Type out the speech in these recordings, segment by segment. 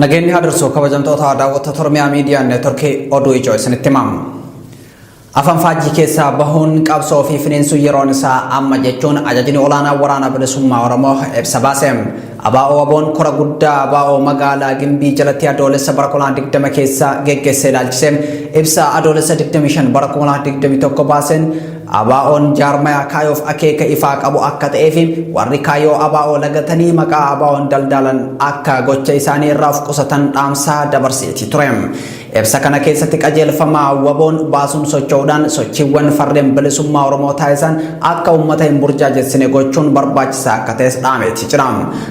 Nageenyi hadarsu kabajamtoota daawwattoota Oromiyaa Miidiyaa Neetworkii oduu ijoo isinitti himamu. Afaan faajjii keessaa bahuun qabsoo fi finiinsu yeroon isaa amma jechuun ajajni olaanaa waraana bilisummaa Oromoo ibsa baase. Abaa'oo Aboon kora guddaa Abaa'oo magaalaa Gimbii jalatti adoolessa bara 2020 keessa geggeessee ilaalchise ibsa adoolessa 25 bara 2021 baaseen Abaa'oon jaarmaya kaayoof akeeka ifaa qabu akka ta'eef warri kaayoo Abaa'oo lagatanii maqaa Abaa'oon daldalan akka gocha isaanii irraa qusatan dhaamsaa dabarseeti ture. Ibsa kana keessatti qajeelfama waboon baasuun socho'uudhaan sochiiwwan farreen bilisummaa Oromoo taasisan akka uummata hin burjaajessine gochuun barbaachisaa akka ta'es dhaameeti jira.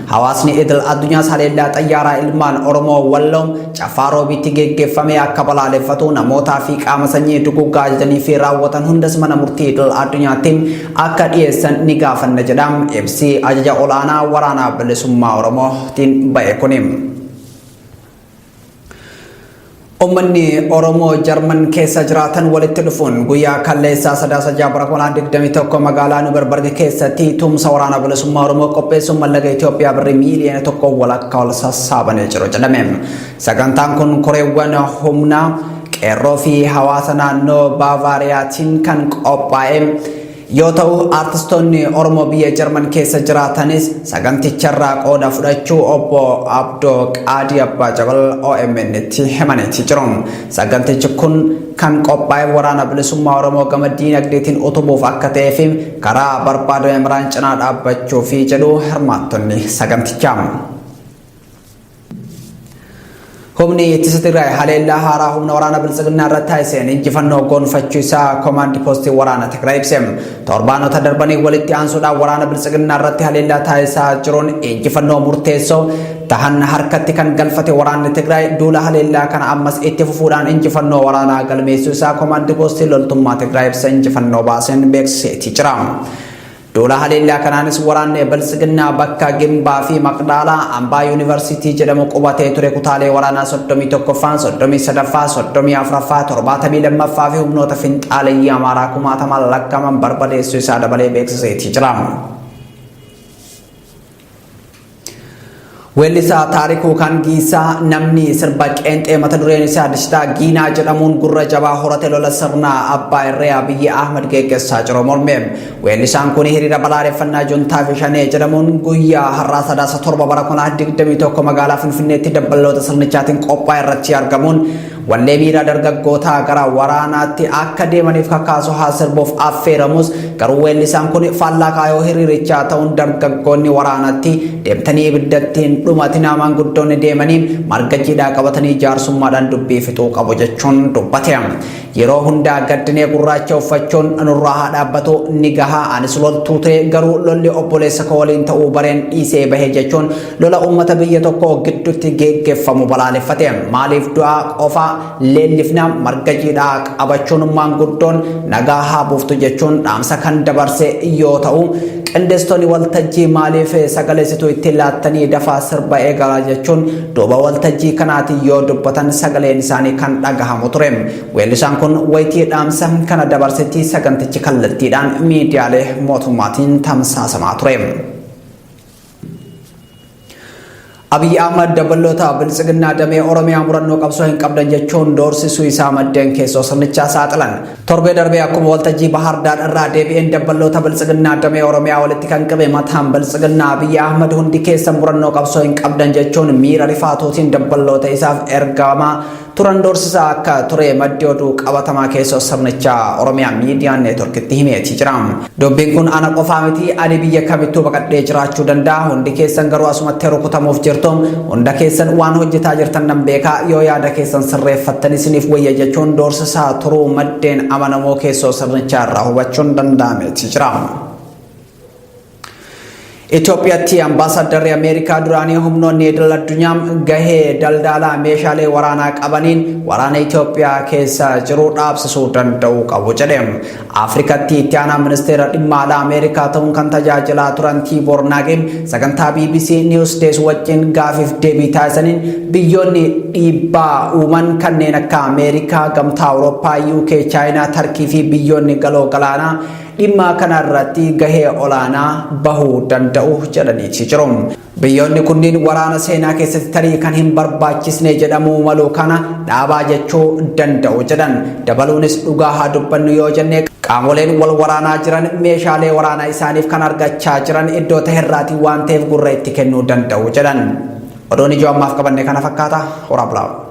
Hawaasni idil addunyaa haleellaa xayyaaraa ilmaan Oromoo Walloo Cafaaroo bitti geggeeffame akka balaaleffatu namootaa fi qaama sanyii duguuggaa ajajanii fi raawwatan hundas mana murtii idil addunyaatti akka dhiyeessan ni gaafanna jedha ibsi ajaja olaanaa waraana bilisummaa Oromootiin ba'e kuni. Ummanni Oromoo Jarman keessa jiraatan walitti dhufuun guyyaa kalleessaa sadaasa jaabara 2021 magaalaa Nuberberg keessatti tumsa waraana bilisummaa Oromoo qopheessuun mallaqa Itoophiyaa birrii miiliyoona 1 walakkaa ol sassaabanii jiru jedhame. Sagantaan kun koreewwan humna qeerroo fi hawaasa naannoo Baavaariyaatiin kan qophaa'e yoo ta'u artistoonni Oromoo biyya Jarman keessa jiraatanis saganticharraa qooda fudhachuu obbo Abdoo Qaadii Abbaa Jabal OMN itti himaniiti jiru. Sagantichi kun kan qophaa'e waraana bilisummaa Oromoo gama diinagdeetiin utubuuf akka ta'ee fi karaa barbaadame maraan cinaa dhaabbachuu fi jedhu hirmaattonni sagantichaa. Humni ittisa Tigraay haleellaa haaraa humna waraana biltsiginnaa irratti taasiseen injifannoo goonfachuu isaa komaandi poostii waraana Tigraay ibse. Torbaanota darbanii walitti aansuudhaan waraana biltsiginnaa irratti haleellaa taasisaa jiruun injifannoo murteessoo tahan harkatti kan galfate waraanni Tigraay duula haleellaa kana ammas itti fufuudhaan injifannoo waraanaa galmeessuu isaa komaandi poostii loltummaa Tigraay ibsa injifannoo baaseen beeksiseeti jira. Duula haleellaa kanaanis waraanni biltsiginnaa bakka Gimbaa fi Maqdaalaa Ambaa Yuunivarsiitii jedhamu qubatee ture kutaalee waraanaa 31ffaan 33ffaa 34ffaa 72ffaa fi humnoota finxaaleyyii Amaaraa 60 lakkaa'aman barbadeessuu isaa dabalee beeksiseeti jira. Weellisaa Taarikuu Kangiisaa namni sirba qeenxee mata dureen isaa Dishtaa Giinaa jedhamuun gurra jabaa horate lola sirnaa Abbaa Irree Abiyyi Ahmad geggeessaa jiru morme. Weellisaan kun hiriira balaaleffannaa juntaa fi shanee jedhamuun guyyaa har'aa sadaasa 7 bara 2021 magaalaa Finfinneetti dabballoota sirnichaatiin qophaa'e irratti argamuun wallee miiraa dargaggootaa gara waraanaatti akka deemaniif kakaasu haa sirbuuf affeeramus garuu weellisaan kun faallaa kaayoo hiriirichaa ta'uun dargaggoonni waraanaatti deemtanii ibiddattiin dhumatina maanguddoonni deemanii marga jiidhaa qabatanii jaarsummaadhaan dubbii fixuu qabu jechuun dubbate. Yeroo hundaa gaddinee gurraacha uffachuun nurraa haa dhaabbatu ni gahaa anis loltuu ta'e garuu lolli obboleessa koo waliin ta'uu bareen dhiisee bahe jechuun lola uummata biyya tokko gidduutti geggeeffamu balaaleffate. Maaliif du'aa qofa leellifna marga jiidhaa qabachuun maanguddoon nagaa haa buuftu jechuun dhaamsa kan dabarse yoo ta'u qindeessitoonni waltajjii maaliif sagaleessituu itti laattanii dafaa sirba eegalaa jechuun duuba waltajjii kanaati yoo dubbatan sagaleen isaanii kan dhagahamu ture. Weellisaan kun wayitii dhaamsa kana dabarsetti sagantichi kallattiidhaan miidiyaalee mootummaatiin tamsaasamaa ture. Abiy Ahmad dabballoota biltsiginnaa damee Oromiyaa murannoo qabsoo hin qabdan jechuun doorsisuu isaa maddeen keessoo sirnichaa saaxilan. Torbee darbee akkuma waltajjii Bahar Daar irraa deebi'een dabballoota biltsiginnaa damee Oromiyaa walitti kan qabe mataan biltsiginnaa Abiy Ahmad hundi keessa murannoo qabsoo hin qabdan jechuun miira rifaatuutiin dabballoota isaaf ergamaa turan doorsisaa akka ture maddi oduu qabatamaa keessoo sirnichaa Oromiyaa Miidiyaa Neetworkitti himeeti jira. Dubbiin kun ana qofaa miti ani biyya kamittuu baqadhee jiraachuu danda'a hundi keessan garuu asumatti rukutamuuf jirtu. Hunda keessan waan hojjetaa jirtan nan beekaa yoo yaada keessan sirreeffattan isiniif wayya jechuun doorsisaa turuu maddeen amanamoo keessoo sirnichaa irraa hubachuun danda'ameeti jira. Itoophiyaatti ambaasaaddarri Ameerikaa duraanii humnoonni idil addunyaa gahee daldalaa meeshaalee waraanaa qabaniin waraana Itoophiyaa keessa jiru dhaabsisuu danda'u qabu jedhe. Afrikaatti itti aanaa ministeera dhimma alaa Ameerikaa ta'uun kan tajaajilaa turan Tiiboor Naagin sagantaa BBC News Days wajjin gaafiif deebii taasisaniin biyyoonni dhiibbaa uuman kanneen akka Ameerikaa, Gamtaa Awurooppaa, UK, Chaayinaa, Tarkii fi biyyoonni galoo galaanaa dhimma kanarratti gahee olaanaa bahuu danda'u jedhanii jiru. Biyyoonni kunniin waraana seenaa keessatti tarii kan hin barbaachisne jedhamuu malu kana dhaabaa jechuu danda'u jedhan. Dabaluunis dhugaa haa dubbannu yoo jenne qaamoleen wal waraanaa jiran meeshaalee waraanaa isaaniif kan argachaa jiran iddoo taherraatii waan ta'eef gurra itti kennuu danda'u jedhan. Oduun ijoo ammaaf qabanne kana fakkaata. Horaa bulaa.